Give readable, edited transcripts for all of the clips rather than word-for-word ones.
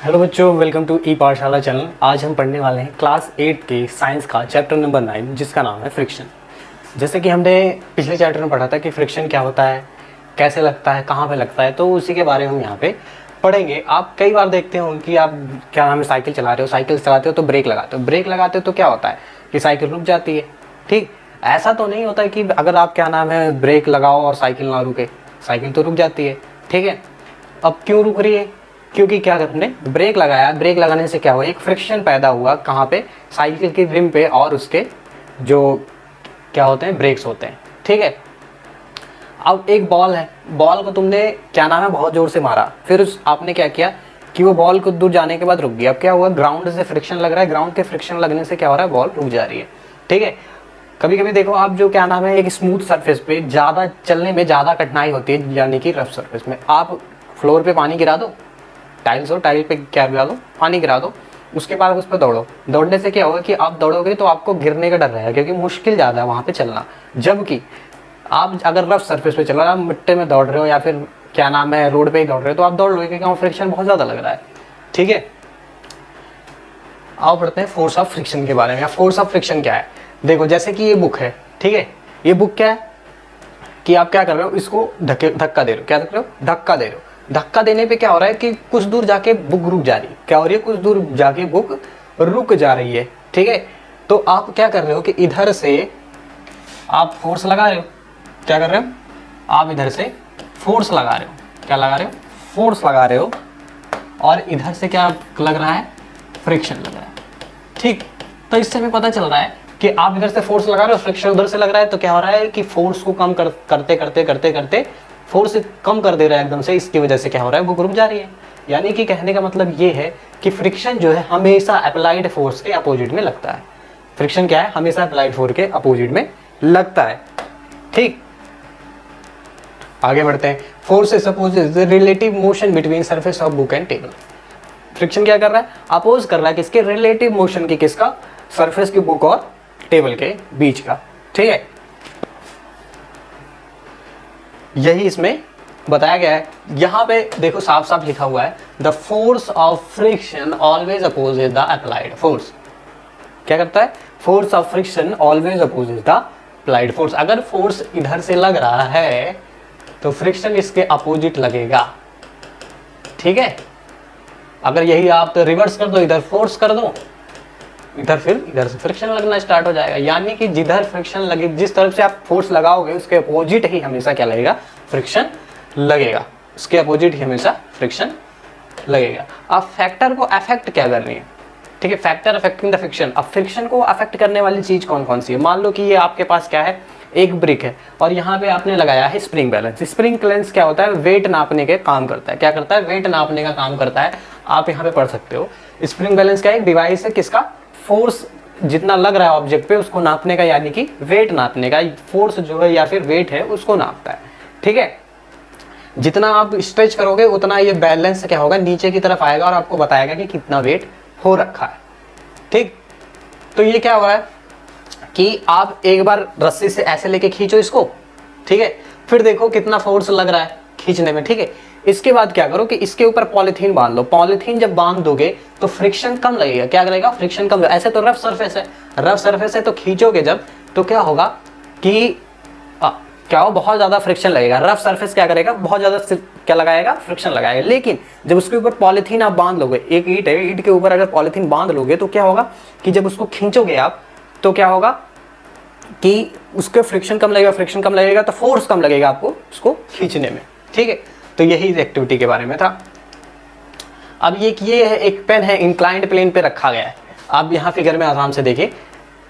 Hello बच्चों, welcome to ई पाठशाला channel. आज हम पढ़ने वाले हैं क्लास 8 के साइंस का चैप्टर नंबर 9 जिसका नाम है फ्रिक्शन। जैसे कि हमने पिछले चैप्टर में पढ़ा था कि फ्रिक्शन क्या होता है, कैसे लगता है, कहाँ पे लगता है, तो उसी के बारे में हम यहाँ पे पढ़ेंगे। आप कई बार देखते हो कि आप क्या नाम है साइकिल चला रहे हो, साइकिल चलाते हो तो ब्रेक लगाते हो, ब्रेक लगाते हो तो क्या होता है कि साइकिल रुक जाती है। ठीक, ऐसा तो नहीं होता कि अगर आप क्या नाम है ब्रेक लगाओ और साइकिल ना रुके, साइकिल तो रुक जाती है। ठीक है, अब क्यों रुक रही है? क्योंकि क्या हमने ब्रेक लगाया, ब्रेक लगाने से क्या हुआ, एक फ्रिक्शन पैदा हुआ। कहाँ पे? साइकिल के रिम पे और उसके जो क्या होते हैं ब्रेक्स होते हैं। ठीक है, अब एक बॉल है, बॉल को तुमने क्या नाम है बहुत जोर से मारा, फिर आपने क्या किया कि वो बॉल कुछ दूर जाने के बाद रुक गया। अब क्या हुआ, ग्राउंड से फ्रिक्शन लग रहा है, ग्राउंड के फ्रिक्शन लगने से क्या हो रहा है, बॉल रुक जा रही है। ठीक है, कभी कभी देखो आप जो क्या नाम है एक स्मूथ सरफेस पे ज़्यादा चलने में ज़्यादा कठिनाई होती है, यानी कि रफ सरफेस में आप फ्लोर पे पानी गिरा दो, टाइल्स हो, टाइल पे क्या गिरा दो, पानी गिरा दो, उसके बाद उस पर दौड़ो। दौड़ने से क्या होगा कि आप दौड़ोगे तो आपको गिरने का डर रहेगा, क्योंकि मुश्किल ज़्यादा है वहाँ पे चलना। जबकि आप अगर रफ सरफेस पे चल रहे हो, आप मिट्टी में दौड़ रहे हो या फिर क्या नाम है रोड पे ही दौड़ रहे हो, तो आप दौड़ लोगे क्योंकि वहाँ फ्रिक्शन बहुत ज़्यादा लग रहा है। ठीक है, आओ पढ़ते हैं फोर्स ऑफ फ्रिक्शन के बारे में। फोर्स ऑफ फ्रिक्शन क्या है? देखो, जैसे कि ये बुक है, ठीक है, ये बुक क्या है कि आप क्या कर रहे हो, इसको धक्का दे रहे हो। क्या कर रहे हो? धक्का दे रहे हो। धक्का देने पे क्या हो रहा है कि कुछ दूर जाके बुक रुक जा रही है। क्या हो रही है? कुछ दूर जाके बुक रुक जा रही है। ठीक है, तो आप क्या कर रहे हो कि इधर से आप फोर्स लगा रहे हो। क्या कर रहे हो? आप इधर से फोर्स लगा रहे हो। क्या लगा रहे हो? फोर्स लगा रहे हो। और इधर से क्या लग रहा है? फ्रिक्शन लग रहा है। ठीक, तो इससे हमें पता चल रहा है कि आप इधर से फोर्स लगा रहे हो, फ्रिक्शन उधर से लग रहा है, तो क्या हो रहा है कि फोर्स को कम करते करते करते करते फोर्स कम कर दे रहा है एकदम से। इसकी वजह से क्या हो रहा है, बुक रुक जा रही है। यानी कि कहने का मतलब ये है कि फ्रिक्शन जो है हमेशा अप्लाइड फोर्स के अपोजिट में लगता है। फ्रिक्शन क्या है? हमेशा अप्लाइड फोर्स के अपोजिट में लगता है। ठीक, आगे बढ़ते हैं। Force is opposite the relative motion between surface of book and table. Friction क्या कर रहा है? अपोज कर रहा है किसके? रिलेटिव मोशन की। किसका? सरफेस की, बुक और टेबल के बीच का। ठीक है, यही इसमें बताया गया है। यहां पे देखो साफ साफ लिखा हुआ है, the force of friction always opposes the applied force. क्या करता है? Force of friction always opposes the applied force. अगर फोर्स इधर से लग रहा है तो फ्रिक्शन इसके अपोजिट लगेगा। ठीक है, अगर यही आप तो रिवर्स कर दो, इधर फोर्स कर दो, इधर फिर इधर से फ्रिक्शन लगना स्टार्ट हो जाएगा। यानी कि जिधर फ्रिक्शन लगे, जिस तरफ से आप फोर्स लगाओगे उसके अपोजिट ही हमेशा क्या लगेगा? फ्रिक्शन लगेगा। उसके अपोजिट ही हमेशा फ्रिक्शन लगेगा। अब फैक्टर को अफेक्ट क्या कर रही है? ठीक है, फैक्टर अफेक्टिंग द फ्रिक्शन। अब फ्रिक्शन को अफेक्ट करने वाली चीज कौन कौन सी है? मान लो कि ये आपके पास क्या है, एक ब्रिक है और यहाँ पे आपने लगाया है स्प्रिंग बैलेंस। स्प्रिंग बैलेंस क्या होता है? वेट नापने के काम करता है। क्या करता है? वेट नापने का काम करता है। आप यहाँ पे पढ़ सकते हो। स्प्रिंग बैलेंस क्या है? एक डिवाइस है, किसका? फोर्स जितना लग रहा है ऑब्जेक्ट पे उसको नापने का, यानी कि वेट नापने का। फोर्स जो है या फिर वेट है उसको नापता है। ठीक है, जितना आप स्ट्रेच करोगे उतना ये बैलेंस क्या होगा, नीचे की तरफ आएगा और आपको बताएगा कि कितना वेट हो रखा है। ठीक, तो ये क्या हो रहा है कि आप एक बार रस्सी से ऐसे लेके खींचो इसको, ठीक है, फिर देखो कितना फोर्स लग रहा है खींचने में। ठीक है, इसके बाद क्या करो कि इसके ऊपर पॉलीथीन बांध लो। पॉलीथीन जब बांध दोगे तो फ्रिक्शन कम लगेगा। क्या लगेगा? फ्रिक्शन कम। ऐसे तो रफ सरफेस है, रफ सरफेस है तो खींचोगे जब तो क्या होगा कि क्या हो, बहुत ज्यादा फ्रिक्शन लगेगा। रफ सरफेस क्या करेगा? बहुत ज्यादा क्या लगाएगा? फ्रिक्शन लगाएगा। लेकिन जब उसके ऊपर पॉलीथीन आप बांध लोगे, एक ईंट है, ईंट के ऊपर अगर पॉलीथीन बांध लोगे तो क्या होगा कि जब उसको खींचोगे आप तो क्या होगा कि उसके फ्रिक्शन कम लगेगा। फ्रिक्शन कम लगेगा तो फोर्स कम लगेगा आपको उसको खींचने में। ठीक है, तो यही एक्टिविटी के बारे में था। अब ये है एक पेन है, इंक्लाइंड प्लेन पे रखा गया है। आप यहाँ फिगर में आराम से देखिए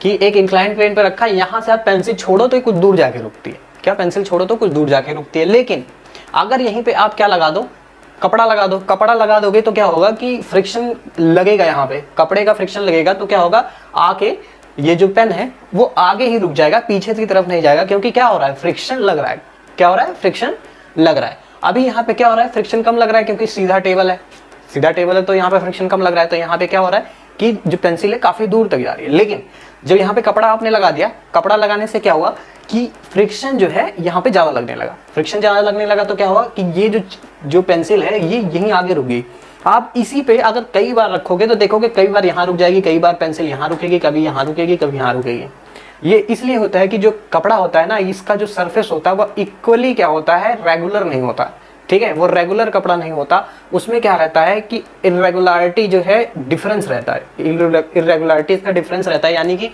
कि एक इंक्लाइंड प्लेन पे रखा है। यहाँ से आप पेंसिल छोड़ो तो कुछ दूर जाके रुकती है। क्या? पेंसिल छोड़ो तो कुछ दूर जाके रुकती है। लेकिन अगर यहीं पे आप क्या लगा दो? कपड़ा लगा दो। कपड़ा लगा दोगे तो क्या होगा कि फ्रिक्शन लगेगा, यहाँ पे कपड़े का फ्रिक्शन लगेगा तो क्या होगा, आके ये जो पेन है वो आगे ही रुक जाएगा, पीछे की तरफ नहीं जाएगा, क्योंकि क्या हो रहा है? फ्रिक्शन लग रहा है। क्या हो रहा है? फ्रिक्शन लग रहा है। अभी यहाँ पे क्या हो रहा है? फ्रिक्शन कम लग रहा है, क्योंकि सीधा टेबल है, सीधा टेबल है तो यहाँ पे फ्रिक्शन कम लग रहा है। तो यहाँ पे क्या हो रहा है कि जो पेंसिल है काफी दूर तक जा रही है। लेकिन जब यहाँ पे कपड़ा आपने लगा दिया, कपड़ा लगाने से क्या हुआ कि फ्रिक्शन जो है यहाँ पे ज्यादा लगने लगा। फ्रिक्शन ज्यादा लगने लगा तो क्या हुआ कि ये जो पेंसिल है ये यहीं आगे रुक गई। आप इसी पे अगर कई बार रखोगे तो देखोगे कई बार यहाँ रुक जाएगी, कई बार पेंसिल यहाँ रुकेगी, कभी यहाँ रुकेगी, कभी यहाँ रुकेगी। ये इसलिए होता है कि जो कपड़ा होता है ना, इसका जो सरफेस होता है वो इक्वली क्या होता है, रेगुलर नहीं होता। ठीक है, वो रेगुलर कपड़ा नहीं होता, उसमें क्या रहता है कि इरेगुलरिटी जो है डिफरेंस रहता है, इरेगुलरिटी का डिफरेंस रहता है। यानी कि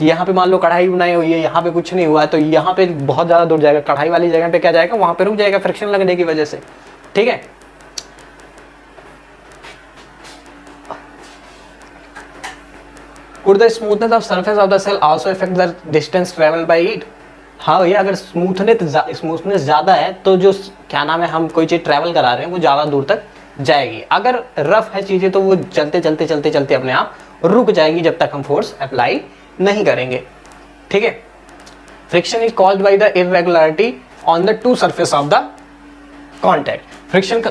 यहाँ पे मान लो कढ़ाई बनाई हुई है, यहाँ पे कुछ नहीं हुआ है, तो यहाँ पे बहुत ज़्यादा दूर जाएगा, कढ़ाई वाली जगह पे क्या जाएगा, वहाँ पे रुक जाएगा फ्रिक्शन लगने की वजह से। ठीक है, Could the smoothness of surface of the cell also affect the distance traveled by it? हाँ भैया, अगर स्मूथनेस ज़्यादा है तो जो क्या नाम है, हम कोई चीज़ ट्रैवल करा रहे हैं वो ज़्यादा दूर तक जाएगी। अगर रफ है चीज़ें तो वो चलते चलते चलते चलते अपने आप रुक जाएंगी जब तक हम फोर्स अप्लाई नहीं करेंगे। ठीक है, friction is called by the irregularity on the two surface of the contact. Friction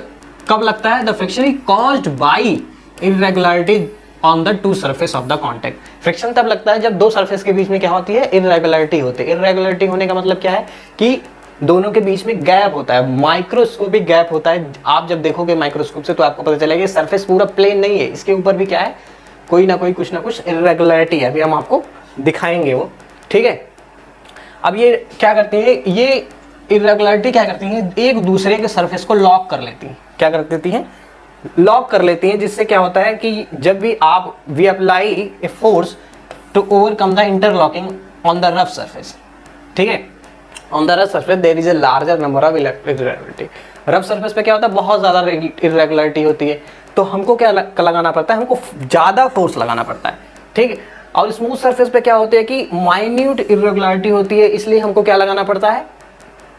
कब लगता है? The friction is caused by irregularity on the two surface of the contact. Friction तब लगता है जब दो सरफेस के बीच में क्या होती है, इरेगुलरिटी होती है। इरेगुलरिटी होने का मतलब क्या है कि दोनों के बीच में गैप होता है, माइक्रोस्कोपिक गैप होता है। आप जब देखोगे माइक्रोस्कोप से तो आपको पता चलेगा सरफेस पूरा प्लेन नहीं है, इसके ऊपर भी क्या है, कोई ना कोई कुछ ना कुछ इरेगुलरिटी है। अभी हम आपको दिखाएंगे वो। ठीक है, अब ये क्या करती है, ये इरेगुलरिटी क्या करती है, एक दूसरे के सरफेस को लॉक कर लेती है। क्या कर देती है? लॉक कर लेती हैं, जिससे क्या होता है कि जब भी आप we apply a force to overcome the interlocking on the rough surface. ठीक है, on the rough surface there is a larger number of irregularity. Rough surface पे क्या होता है, बहुत ज़्यादा इरेगुलरिटी होती है, तो हमको क्या लगाना पड़ता है, हमको ज़्यादा फोर्स लगाना पड़ता है। ठीक है, और स्मूथ सरफेस पे क्या होती है कि माइन्यूट इरेगुलरिटी होती है, इसलिए हमको क्या लगाना पड़ता है,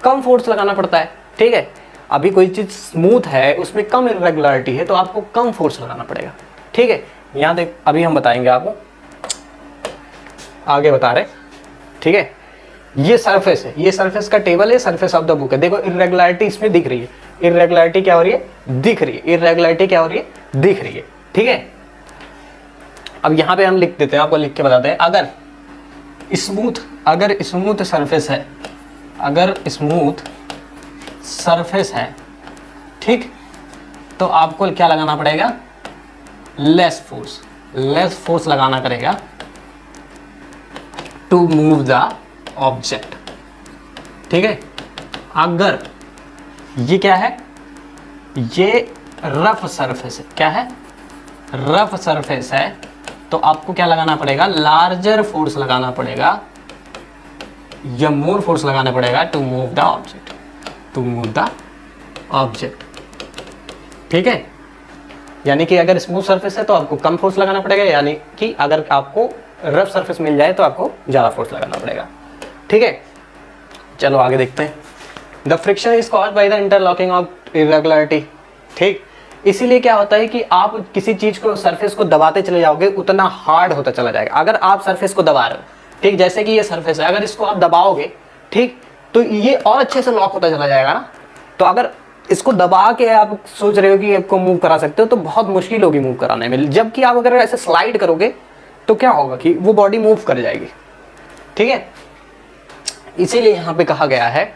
कम फोर्स लगाना पड़ता है। ठीक है, अभी कोई चीज़ स्मूथ है उसमें कम इरेगुलरिटी है तो आपको कम फोर्स लगाना पड़ेगा। ठीक है, यहाँ देख अभी हम बताएंगे आपको, आगे बता रहे। ठीक है, ये सरफेस है, ये सरफेस का टेबल है, सरफेस ऑफ द बुक है। देखो इरेगुलरिटी इसमें दिख रही है, इरेगुलरिटी क्या हो रही है, दिख रही है, इरेगुलरिटी क्या हो रही है, दिख रही है। ठीक है, अब यहाँ पे हम लिख देते हैं, आपको लिख के बताते हैं। अगर स्मूथ सरफेस है, अगर स्मूथ सरफेस है, ठीक, तो आपको क्या लगाना पड़ेगा, लेस फोर्स लगाना पड़ेगा टू मूव द ऑब्जेक्ट। ठीक है, अगर ये क्या है, ये रफ सरफेस है, क्या है, रफ सरफेस है, तो आपको क्या लगाना पड़ेगा, लार्जर फोर्स लगाना पड़ेगा या मोर फोर्स लगाना पड़ेगा to move the object, to move the object. ठीक है, यानी कि अगर स्मूथ सरफेस है तो आपको कम फोर्स लगाना पड़ेगा, यानी कि अगर आपको रफ सरफेस मिल जाए तो आपको ज़्यादा फोर्स लगाना पड़ेगा। ठीक है, चलो आगे देखते हैं। The friction is caused by the interlocking of irregularity. ठीक, इसीलिए क्या होता है कि आप किसी चीज़ को, सरफेस को दबाते चले जाओगे उतना हार्ड होता चला जाएगा। अगर आप सरफेस को दबा रहे हो, ठीक, जैसे कि ये सरफेस है, अगर इसको आप दबाओगे, ठीक, तो ये और अच्छे से लॉक होता चला जाएगा ना। तो अगर इसको दबा के आप सोच रहे हो कि आपको मूव करा सकते हो तो बहुत मुश्किल होगी मूव कराने में। जबकि आप अगर ऐसे स्लाइड करोगे तो क्या होगा कि वो बॉडी मूव कर जाएगी। ठीक है, इसीलिए यहाँ पे कहा गया है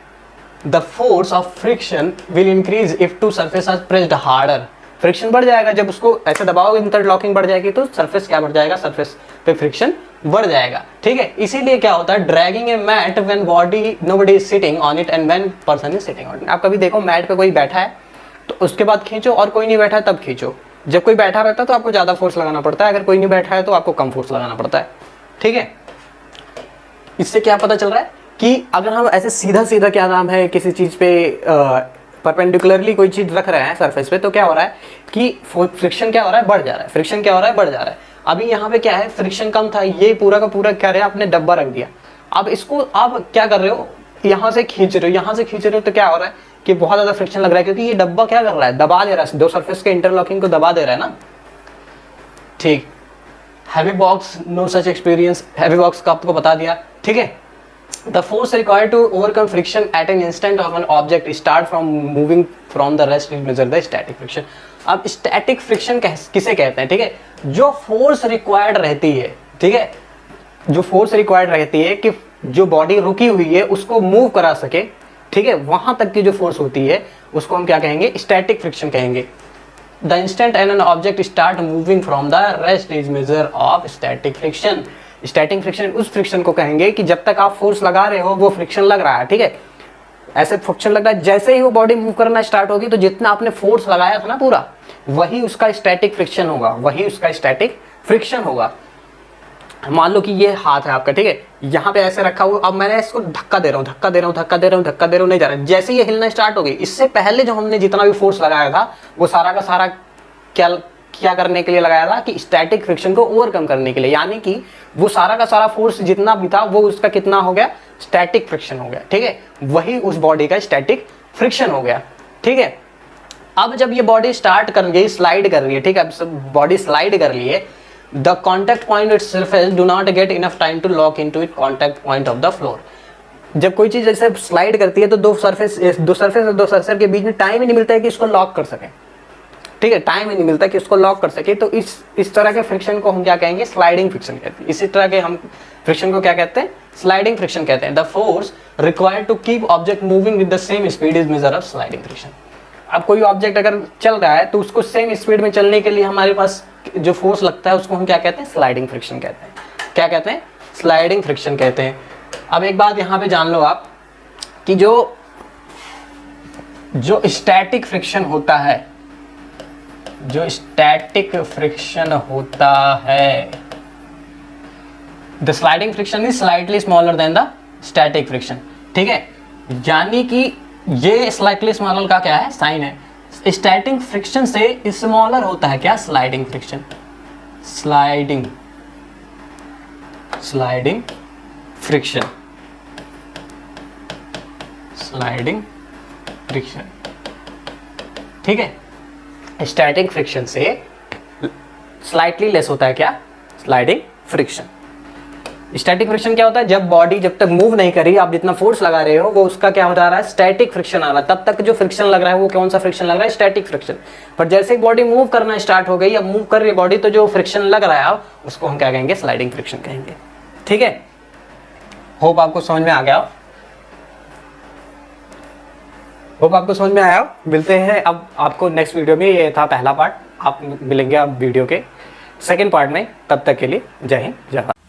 the force of friction will increase if two surface are pressed harder. Friction बढ़ जाएगा जब उसको ऐसे दबाओगे, इंटरलॉकिंग बढ़ जाएगी तो सरफेस क्या बढ़ जाएगा, सरफेस पे फ्रिक्शन बढ़ जाएगा। ठीक है, इसीलिए क्या होता है, dragging a mat when body nobody is sitting on it and when person is sitting on it. आप कभी देखो मैट पे कोई बैठा है तो उसके बाद खींचो, और कोई नहीं बैठा है तब खींचो। जब कोई बैठा रहता है तो आपको ज़्यादा फोर्स लगाना पड़ता है, अगर कोई नहीं बैठा है तो आपको कम फोर्स लगाना पड़ता है। ठीक है, इससे क्या पता चल रहा है कि अगर हम ऐसे सीधा सीधा क्या नाम है किसी चीज़ पे परपेंडिकुलरली कोई चीज़ रख रहे हैं सरफेस पे, तो क्या हो रहा है कि फ्रिक्शन क्या हो रहा है, बढ़ जा रहा है। फ्रिक्शन क्या हो रहा है, बढ़ जा रहा है। अभी यहाँ पे क्या है, फ्रिक्शन कम था, ये पूरा का पूरा क्या रहा है, आपने डब्बा रख दिया। अब इसको आप क्या कर रहे हो, यहाँ से खींच रहे हो, यहाँ से खींच रहे हो, तो क्या हो रहा है कि बहुत ज़्यादा फ्रिक्शन लग रहा है, क्योंकि ये डब्बा क्या कर रहा है, दबा दे रहा है, दो सरफेस के इंटरलॉकिंग को दबा दे रहा है ना। ठीक, heavy box no such experience, heavy box का आपको बता दिया। ठीक है, the force required to overcome friction at an instant of an object start from moving from the rest is measured the static friction। अब static friction किसे कहते हैं, ठीक है, जो फोर्स रिक्वायर्ड रहती है, ठीक है, जो फोर्स रिक्वायर्ड रहती है कि जो बॉडी रुकी हुई है उसको मूव करा सके, ठीक है, वहां तक की जो फोर्स होती है उसको हम क्या कहेंगे, स्टैटिक फ्रिक्शन कहेंगे। The instant an object start moving from the rest is measure of static friction. Static friction उस फ्रिक्शन को कहेंगे कि जब तक आप फोर्स लगा रहे हो वो फ्रिक्शन लग रहा है, ठीक है, ऐसे फ्रिक्शन लग रहा है। जैसे ही वो बॉडी मूव करना स्टार्ट होगी तो जितना आपने फोर्स लगाया था ना पूरा, वही उसका स्टैटिक फ्रिक्शन होगा, वही उसका स्टैटिक फ्रिक्शन होगा। मान लो कि ये हाथ है आपका, ठीक है, यहाँ पे ऐसे रखा हुआ, अब मैंने इसको धक्का दे रहा हूँ, धक्का दे रहा हूँ, धक्का दे रहा हूँ, धक्का दे रहा हूँ, नहीं जा रहा। जैसे ये हिलना स्टार्ट हो गई, इससे पहले जो हमने जितना भी फोर्स लगाया था वो सारा का सारा क्या करने के लिए लगाया था कि स्टैटिक फ्रिक्शन को ओवरकम करने के लिए, यानी कि वो सारा का सारा फोर्स जितना भी था वो उसका कितना हो गया, स्टैटिक फ्रिक्शन हो गया, ठीक है, वही उस बॉडी का स्टैटिक फ्रिक्शन हो गया, ठीक है। अब जब ये बॉडी स्टार्ट कर गई, स्लाइड कर रही है, ठीक है, अब बॉडी स्लाइड कर रही है, the contact point its surface do not get enough time to lock into it contact point of the floor. जब कोई चीज जैसे स्लाइड करती है तो दो सरफेस और दो सरफेस के बीच में टाइम ही नहीं मिलता है कि इसको लॉक कर सके, ठीक है, टाइम ही नहीं मिलता कि उसको लॉक कर सके। तो इस तरह के फ्रिक्शन को हम क्या कहेंगे, स्लाइडिंग फ्रिक्शन कहते हैं। इसी तरह के हम फ्रिक्शन को क्या कहते हैं, स्लाइडिंग फ्रिक्शन कहते हैं। The force required to keep object moving with the same speed is measure of sliding friction. अब कोई ऑब्जेक्ट अगर चल रहा है तो उसको सेम स्पीड में चलने के लिए हमारे पास जो फोर्स लगता है उसको हम क्या कहते हैं, स्लाइडिंग फ्रिक्शन कहते हैं। क्या कहते हैं, स्लाइडिंग फ्रिक्शन कहते हैं। अब एक बात यहाँ पे जान लो आप कि जो स्टैटिक फ्रिक्शन होता है, जो स्टैटिक फ्रिक्शन होता है, the sliding friction is slightly smaller than the static friction, ठीक है, यानी कि ये स्लाइटली स्मॉलर का क्या है, साइन है। स्टैटिक फ्रिक्शन से स्मॉलर होता है क्या, sliding friction, sliding friction, sliding friction, ठीक है। स्टैटिक फ्रिक्शन से स्लाइटली लेस होता है क्या, स्लाइडिंग फ्रिक्शन। स्टैटिक फ्रिक्शन क्या होता है, जब बॉडी जब तक मूव नहीं करी, आप जितना फोर्स लगा रहे हो वो उसका क्या हो रहा है, स्टैटिक फ्रिक्शन आ रहा है। तब तक जो फ्रिक्शन लग रहा है वो कौन सा फ्रिक्शन लग रहा है, स्टैटिक फ्रिक्शन। पर जैसे ही बॉडी मूव करना स्टार्ट हो गई, अब मूव कर रही है बॉडी, तो जो फ्रिक्शन लग रहा है उसको हम क्या कहेंगे, स्लाइडिंग फ्रिक्शन कहेंगे, ठीक है। होप आपको समझ में आ गया, होप आपको समझ में आया। मिलते हैं अब आपको नेक्स्ट वीडियो में। ये था पहला पार्ट, आप मिलेंगे अब वीडियो के सेकंड पार्ट में। तब तक के लिए जय हिंद, जय भारत।